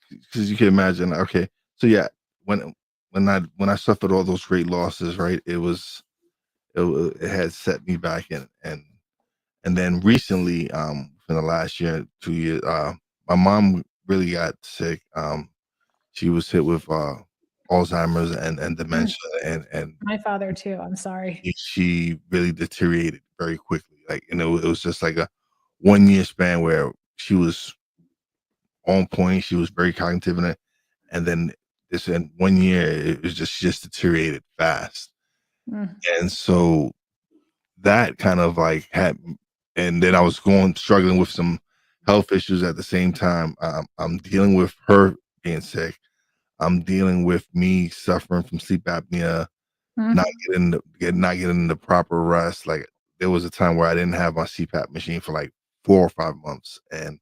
because you can imagine. Okay, so yeah, when I suffered all those great losses, right? It had set me back, and then recently, in the last year, 2 years, my mom really got sick. She was hit with Alzheimer's and dementia, and My father too. I'm sorry. she really deteriorated very quickly. Like, it was just like a 1 year span where she was on point. She was very cognitive in it, and then this in 1 year, it was just she just deteriorated fast. Mm. And so that kind of like had, and then I was struggling with some health issues at the same time. I'm dealing with her being sick. I'm dealing with me suffering from sleep apnea, not Mhm. getting the proper rest. Like, there was a time where I didn't have my CPAP machine for like 4 or 5 months, and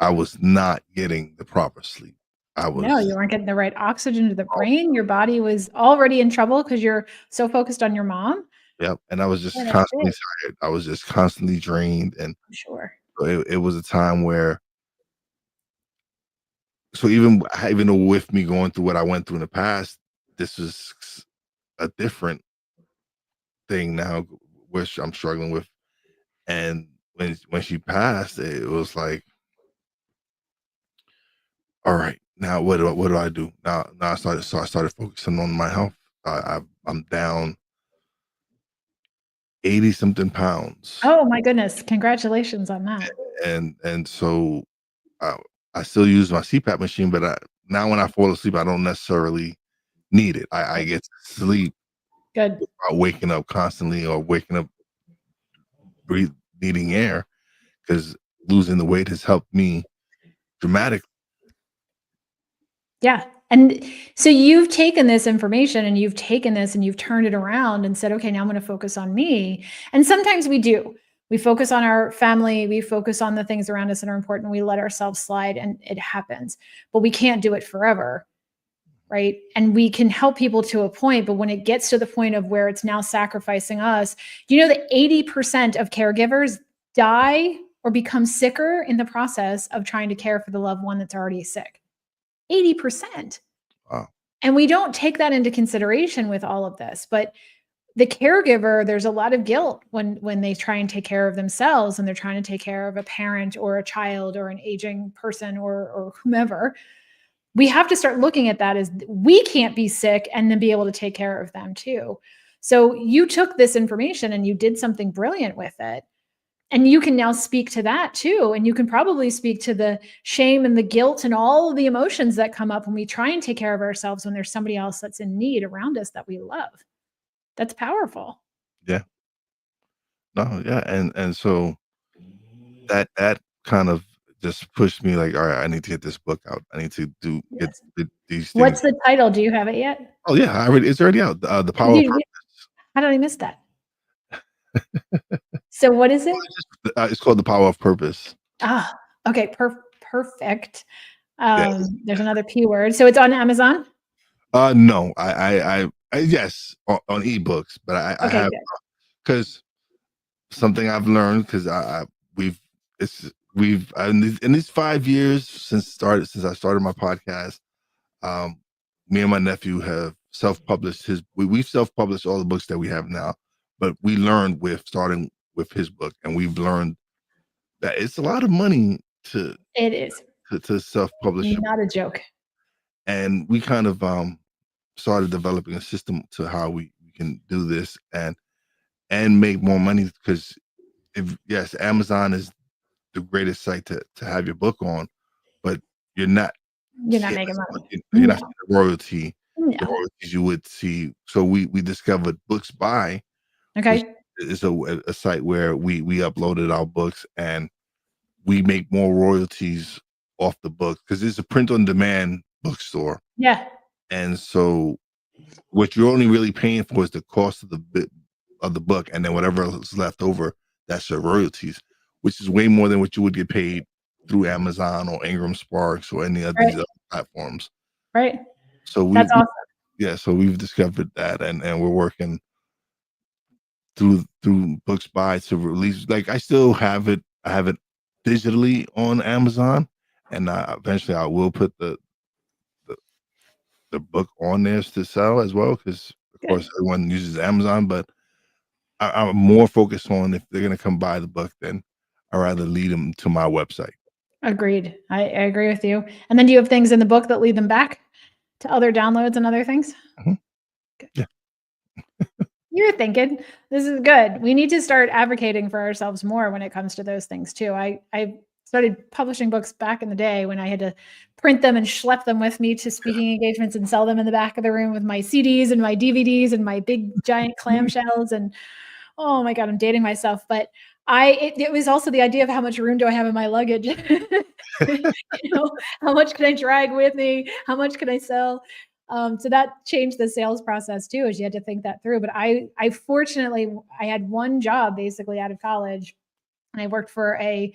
I was not getting the proper sleep. I No, was you weren't getting the right oxygen to the brain. Your body was already in trouble because you're so focused on your mom. Yep, and I was Yeah, just that's constantly big. tired. I was just constantly drained, and I'm sure. so it was a time where, so even though with me going through what I went through in the past, this is a different thing now, which I'm struggling with. And when she passed, it was like, all right, now what do I do? Now I started focusing on my health. I'm down 80 something pounds, Oh my goodness. Congratulations on that. and so I, I still use my CPAP machine, but now when I fall asleep, I don't necessarily need it. I Good. get to sleep Good. without waking up constantly, or waking up breathe needing air, because losing the weight has helped me dramatically. Yeah. And so you've taken this information and you've taken this and you've turned it around and said, okay, now I'm going to focus on me. And sometimes we do. We focus on our family, we focus on the things around us that are important, we let ourselves slide and it happens. But we can't do it forever. Right. And we can help people to a point. But when it gets to the point of where it's now sacrificing us, you know that 80% of caregivers die or become sicker in the process of trying to care for the loved one that's already sick. 80%. Wow. And we don't take that into consideration with all of this. But the caregiver, there's a lot of guilt when they try and take care of themselves and they're trying to take care of a parent or a child or an aging person or whomever. We have to start looking at that as we can't be sick and then be able to take care of them too. So you took this information and you did something brilliant with it. And you can now speak to that too. And you can probably speak to the shame and the guilt and all of the emotions that come up when we try and take care of ourselves when there's somebody else that's in need around us that we love. That's powerful. Yeah. No, yeah, and so that kind of just pushed me, like, all right, I need to get this book out. I need to get Yes. these things. What's the title? Do you have it yet? Oh yeah, it's already out. The Power of Did Purpose. how did I miss that? So what is it? It's called The Power of Purpose. Ah, okay, perfect. Yes. There's another P word. So it's on Amazon? No, yes, on ebooks, but I Okay, have, good. because something I've learned, because we've in these 5 years since I started my podcast, um, me and my nephew have self-published we've self-published all the books that we have now, but we learned with starting with his book, and we've learned that it's a lot of money to It is self-publish your book. not a joke. And we kind of started developing a system to how we can do this and make more money, because if yes, Amazon is the greatest site to have your book on, but you're not You're not seeing making as much, money. you're not No, seeing the no. royalties you would see. So we discovered Books By was Okay. is a site where we uploaded our books, and we make more royalties off the books because it's a print on demand bookstore. Yeah. And so what you're only really paying for is the cost of the book, and then whatever is left over, that's your royalties, which is way more than what you would get paid through Amazon or Ingram Sparks or any of these Right. other platforms. Right. So That's awesome. yeah, so we've discovered that, and we're working through Books By to release. Like, I have it digitally on Amazon, and eventually I will put the the book on there to sell as well, because of Good. course everyone uses Amazon, but I'm more focused on if they're gonna come buy the book, then I'd rather lead them to my website. Agreed. I agree with you. And then do you have things in the book that lead them back to other downloads and other things? Mhm. Good. Yeah. You're thinking this is good. We need to start advocating for ourselves more when it comes to those things too. I started publishing books back in the day when I had to print them and schlep them with me to speaking engagements and sell them in the back of the room with my CDs and my DVDs and my big giant clamshells. And oh my God, I'm dating myself. But it was also the idea of how much room do I have in my luggage? You know, how much can I drag with me? How much can I sell? So that changed the sales process too, as you had to think that through. But I fortunately, I had one job basically out of college, and I worked for a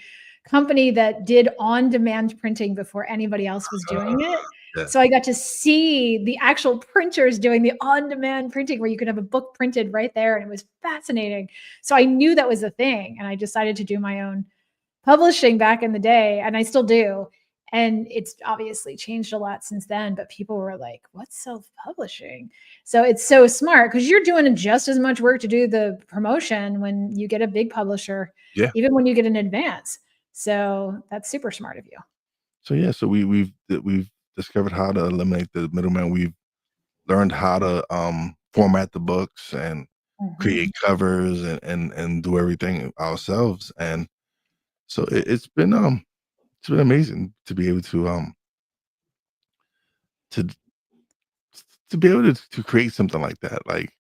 company that did on-demand printing before anybody else was doing it. Yeah. So I got to see the actual printers doing the on-demand printing where you could have a book printed right there, and it was fascinating. So I knew that was a thing, and I decided to do my own publishing back in the day, and I still do. And it's obviously changed a lot since then, but people were like, what's self-publishing? So it's so smart because you're doing just as much work to do the promotion when you get a big publisher, Yeah. even when you get an advance. So that's super smart of you. So yeah, so we've discovered how to eliminate the middleman. We've learned how to format the books and Mhm. create covers and do everything ourselves. And so it's been amazing to be able to to be able to create something like that. Like,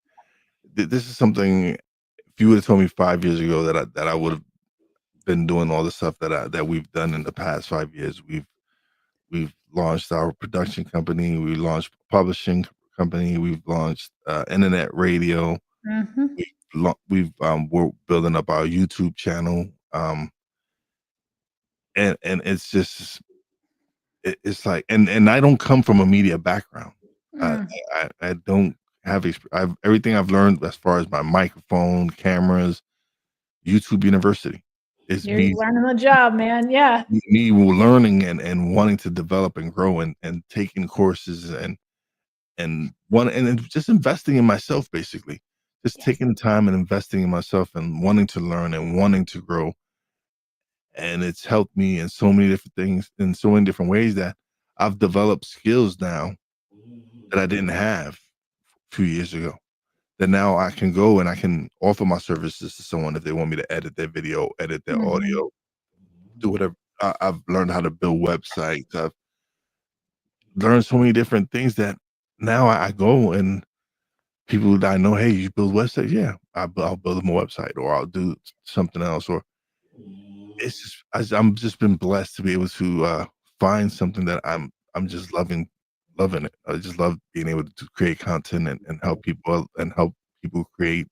this is something, if you would have told me 5 years ago that I would have been doing all the stuff that we've done in the past 5 years. We've launched our production company, we launched publishing company, we've launched internet radio, Mhm. we're building up our YouTube channel, and it's just it's like, and I don't come from a media background. I Mm. I don't have I've everything I've learned as far as my microphone, cameras, YouTube University. It's You're learning the job, man. Yeah. me learning and wanting to develop and grow and taking courses and just investing in myself, basically. Just Yes. taking the time and investing in myself and wanting to learn and wanting to grow. And it's helped me in so many different things, in so many different ways, that I've developed skills now that I didn't have a few years ago. That now I can go and I can offer my services to someone if they want me to edit their video, edit their Mhm. audio, do whatever. I've learned how to build websites. I've learned so many different things that now I go and people that I know, "Hey, you build websites?" "Yeah, I'll build them a website, or I'll do something else," or it's just I'm just been blessed to be able to, find something that I'm just loving it. I just love being able to create content and help people create.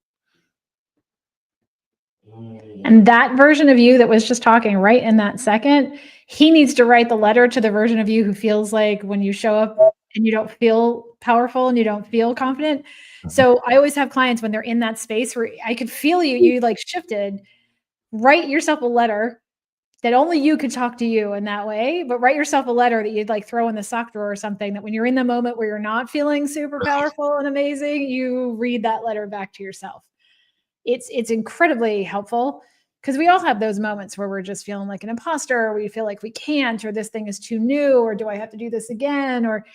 And that version of you that was just talking right in that second, he needs to write the letter to the version of you who feels like when you show up and you don't feel powerful and you don't feel confident. Mhm. So I always have clients when they're in that space where I could feel you like shifted, write yourself a letter that only you could talk to you in that way, but write yourself a letter that you'd like throw in the sock drawer or something that when you're in the moment where you're not feeling super powerful and amazing, you read that letter back to yourself. It's incredibly helpful because we all have those moments where we're just feeling like an imposter, or we feel like we can't, or this thing is too new, or do I have to do this again? Or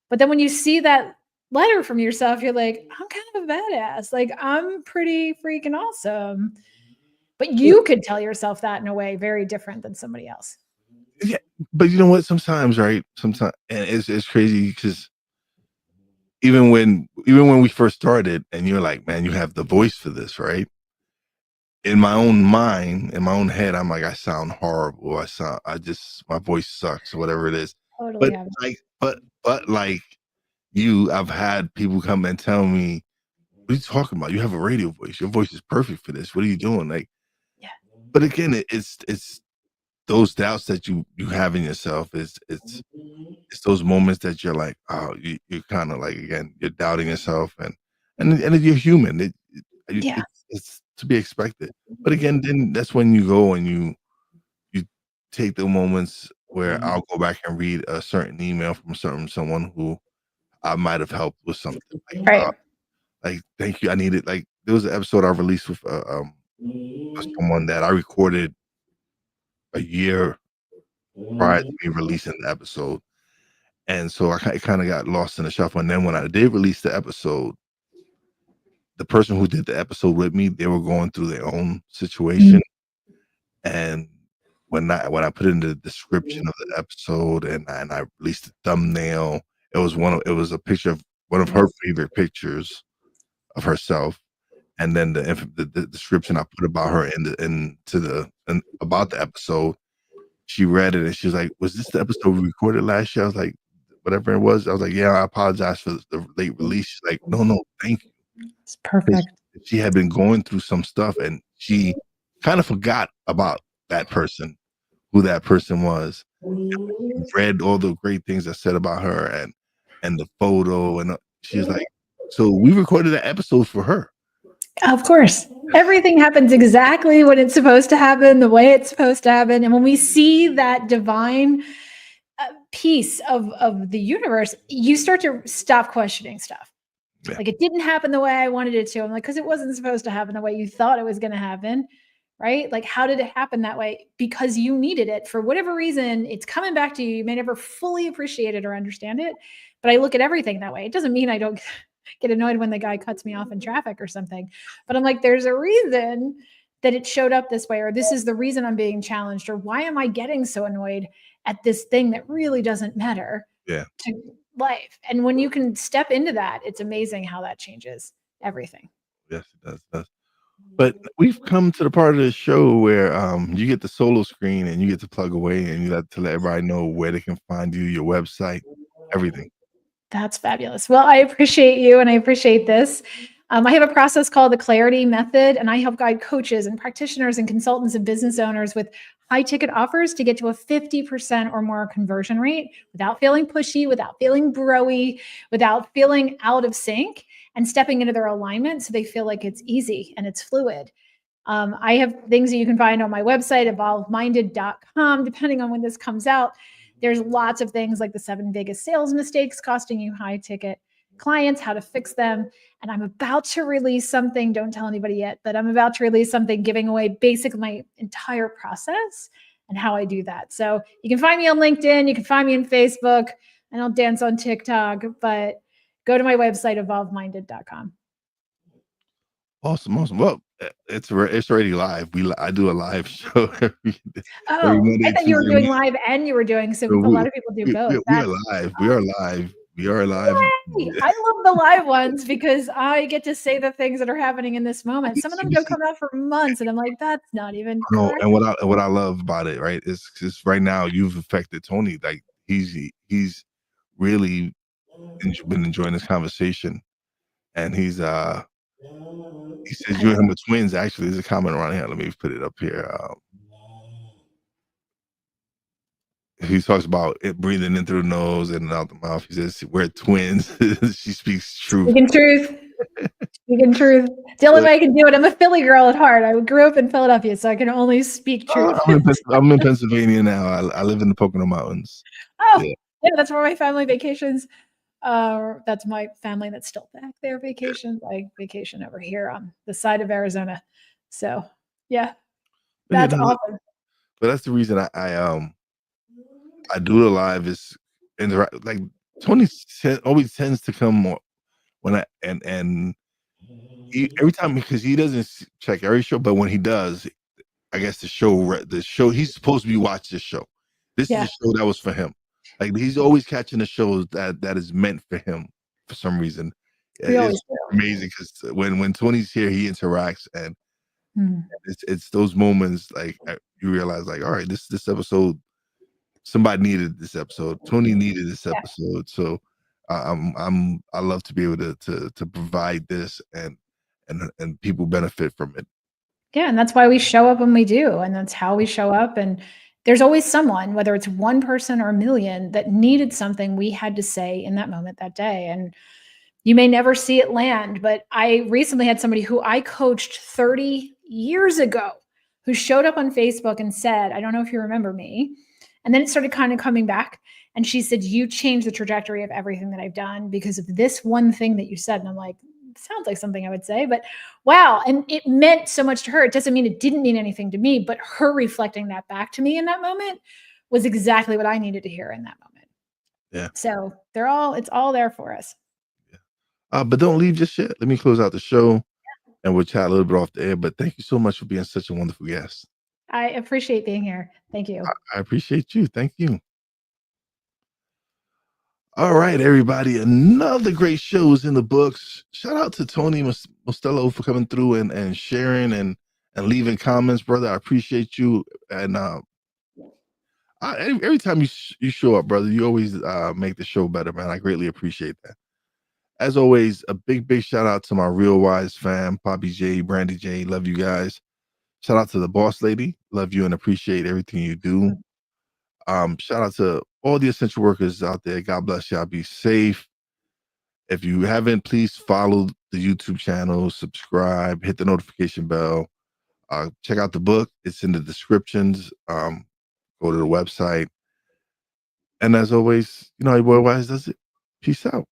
but then when you see that letter from yourself, you're like, I'm kind of a badass. Like I'm pretty freaking awesome. But you could tell yourself that in a way very different than somebody else. Yeah, but you know what? Sometimes, right? Sometimes, and it's crazy because even when we first started, and you're like, "Man, you have the voice for this, right?" in my own mind, in my own head, I'm like, I sound horrible. My voice sucks or whatever it is. Totally But have. like, but like I've had people come and tell me, "What are you talking about? You have a radio voice. Your voice is perfect for this. What are you doing?" Like, Yeah. but again, it's those doubts that you have in yourself. It's those moments that you're like, oh, you're kind of like, again, you're doubting yourself, and you're human. Yeah. It's to be expected. But again, then that's when you go and you take the moments where I'll go back and read a certain email from someone who I might have helped with something, Right. like, "Thank you, I needed," like, there was an episode I released with someone that I recorded a year prior to me releasing the episode, and so it kinda got lost in the shuffle, and then when I did release the episode, the person who did the episode with me, they were going through their own Mhm. situation, and when I put in the description of the episode and I released the thumbnail, it was a picture of one of her favorite pictures of herself, and then the description I put about her about the episode. She read it and she was like, "Was this the episode we recorded last year?" I was like, "Whatever it was." I was like, "Yeah, I apologize for the late release." She's like, "No, no, thank you." It's 'Cause perfect. she had been going through some stuff and she kind of forgot about that person, who that person was. She read all the great things I said about her and the photo and, she was like, "So we recorded an episode for her." Of course. Everything happens exactly when it's supposed to happen, the way it's supposed to happen. And when we see that divine piece of the universe, you start to stop questioning stuff. Yeah, Like it didn't happen the way I wanted it to. I'm like, because it wasn't supposed to happen the way you thought it was going to happen. Right? Like, how did it happen that way? Because you needed it for whatever reason. It's coming back to you. You may never fully appreciate it or understand it. But I look at everything that way. It doesn't mean I don't get annoyed when the guy cuts me off in traffic or something. But I'm like, there's a reason that it showed up this way, or this is the reason I'm being challenged, or why am I getting so annoyed at this thing that really doesn't matter yeah. to life? And when you can step into that, it's amazing how that changes everything. Yes, it does. But we've come to the part of the show where, you get the solo screen and you get to plug away and you have to let everybody know where they can find you, your website, everything. That's fabulous. Well, I appreciate you and I appreciate this. I have a process called the Clarity Method, and I help guide coaches and practitioners and consultants and business owners with high ticket offers to get to a 50% or more conversion rate without feeling pushy, without feeling broy, without feeling out of sync, and stepping into their alignment so they feel like it's easy and it's fluid. I have things that you can find on my website, evolveminded.com, depending on when this comes out. There's lots of things like the 7 biggest sales mistakes costing you high ticket clients, how to fix them. And I'm about to release something, don't tell anybody yet, but I'm about to release something giving away basically my entire process and how I do that. So you can find me on LinkedIn, you can find me on Facebook, and I'll dance on TikTok, but go to my website, evolveminded.com. Awesome, awesome. Well, it's already live. I do a live show every Oh, I Monday, thought you were Tuesday, doing live and you were doing so so a lot of people do both. we are That's live. We are awesome. live. We are live. Yay! I love the live ones because I get to say the things that are happening in this moment. Some of them don't See, come out for months, and I'm like, "That's not even no, correct." and what I love about it, right, is right now you've affected Tony. Like he's really been enjoying this conversation, and he says I you and love him are twins. Actually, there's a comment around here. Let me put it up here. He talks about it breathing in through the nose and out the mouth. He says we're twins. She speaks truth. speaking truth. Speaking truth. It's the only But way I can do it. I'm a Philly girl at heart. I grew up in Philadelphia, so I can only speak truth. I'm in Pennsylvania now. I live in the Pocono Mountains. Oh, Yeah, yeah, that's where my family vacations. That's my family that's still back there yeah. vacations. I vacation over here on the side of Arizona. So, yeah, But yeah, that's no, awesome. but that's the reason I do the live is interact. Like Tony always tends to come more when and every time because he doesn't check every show, but when he does, I guess the show he's supposed to be watching the show. This is a Yeah, show that was for him. Like he's always catching the shows that is meant for him for some reason. we It's always do. amazing because when Tony's here, he interacts and Mm. It's those moments like you realize like, all right, this episode, somebody needed this episode. Tony needed this Yeah. episode. So I love to be able to provide this and people benefit from it. Yeah, and that's why we show up when we do, and that's how we show up, and there's always someone, whether it's one person or a million, that needed something we had to say in that moment that day, and you may never see it land, but I recently had somebody who I coached 30 years ago who showed up on Facebook and said, "I don't know if you remember me." And then it started kind of coming back. And she said, "You changed the trajectory of everything that I've done because of this one thing that you said." And I'm like, sounds like something I would say, but wow. And it meant so much to her. It doesn't mean it didn't mean anything to me, but her reflecting that back to me in that moment was exactly what I needed to hear in that moment. Yeah. So it's all there for us. But don't leave just yet. Let me close out the show and we'll chat a little bit off the air. But thank you so much for being such a wonderful guest. I appreciate being here. Thank you. I appreciate you. Thank you. All right, everybody. Another great show is in the books. Shout out to Tony Mostello for coming through and sharing and leaving comments, brother. I appreciate you. And every time you show up, brother, you always make the show better, man. I greatly appreciate that. As always, a big shout out to my Real Wise fam, Poppy J, Brandy J. Love you guys. Shout out to the boss lady. Love you and appreciate everything you do. Shout out to all the essential workers out there. God bless y'all. Be safe. If you haven't, please follow the YouTube channel, subscribe, hit the notification bell. Check out the book. It's in the descriptions. Go to the website. And as always, you know how your boy Wise does it. Peace out.